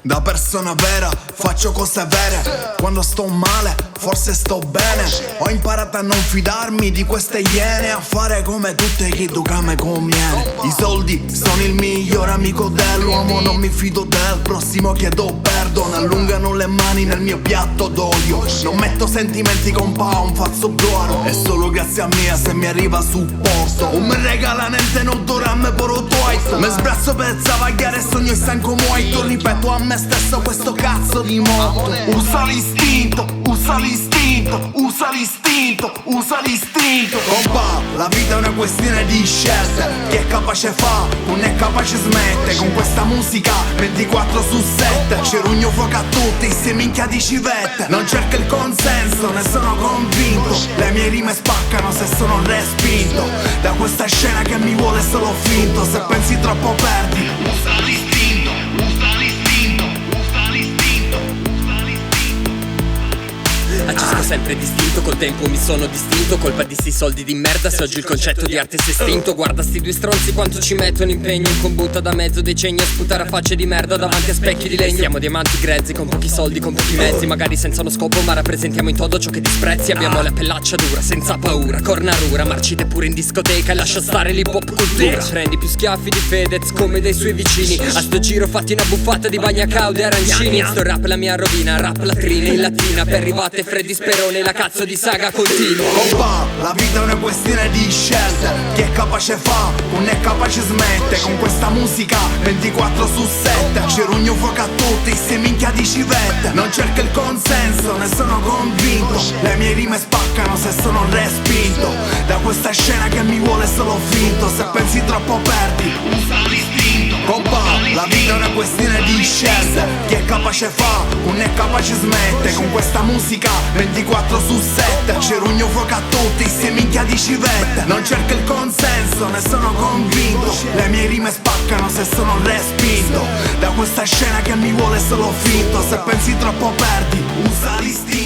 Da persona vera faccio cose vere. Quando sto male forse sto bene. Ho imparato a non fidarmi di queste iene, a fare come tutte che tu me conviene. I soldi sono il miglior amico dell'uomo, non mi fido del prossimo, chiedo perdono. Allungano le mani nel mio piatto d'olio, non metto sentimenti con un fazzo d'oro. È solo grazie a mia se mi arriva supporto. Un me regala niente, non doramme poro tuoi. Me sbrazzo per zavagliare, sogno e stanco muoito. Ripeto a me stesso questo cazzo di motto: usa l'istinto, usa l'istinto, usa l'istinto, usa l'istinto. Compa, la vita è una questione di scelte. Chi è capace fa, non è capace smette. Con questa musica 24 su 7 ci rugno fuoco a tutti, se minchia di civette. Non cerco il consenso, ne sono convinto. Le mie rime spaccano se sono respinto da questa scena che mi vuole solo finto. Se pensi troppo perdi, usa l'istinto, usa l'istinto, usa l'istinto, usa l'istinto. Agisco sempre distinto, col tempo mi sono distinto. Colpa di sti soldi di merda se oggi il concetto di arte si è estinto. Guarda sti due stronzi quanto ci mettono impegno in combutta da mezzo decennio a sputare a facce di merda davanti a specchi di legno. Siamo diamanti grezzi con pochi soldi, con pochi mezzi, magari senza uno scopo ma rappresentiamo in todo ciò che disprezzi. Abbiamo la pellaccia dura, senza paura, cornarura, marcite pure in discoteca e lascia stare l'hip hop cultura. Prendi più schiaffi di Fedez come dei suoi vicini. A sto giro fatti una buffata di bagna caude arancini. Sto rap la mia rovina, rap latrina in latina per rivate Freddy Sperone, la cazzo di saga continua. Compa, la vita è una questione di scelte. Chi è capace fa, non è capace smette. Con questa musica 24 su 7 ci rugno fuoco a tutti, se minchia di civette. Non cerco il consenso, ne sono convinto. Le mie rime spaccano se sono respinto da questa scena che mi vuole solo finto. Se pensi troppo perdi, usa l'istinto. Compa, la vita è una questione di scelte. Chi è capace fa, non è capace smette. Con questa musica 24 su 7 ci rugno fuoco a tutti, se minchia di civette. Non cerco il consenso, ne sono convinto. Le mie rime spaccano se sono respinto da questa scena che mi vuole solo finto. Se pensi troppo perdi, usa l'istinto.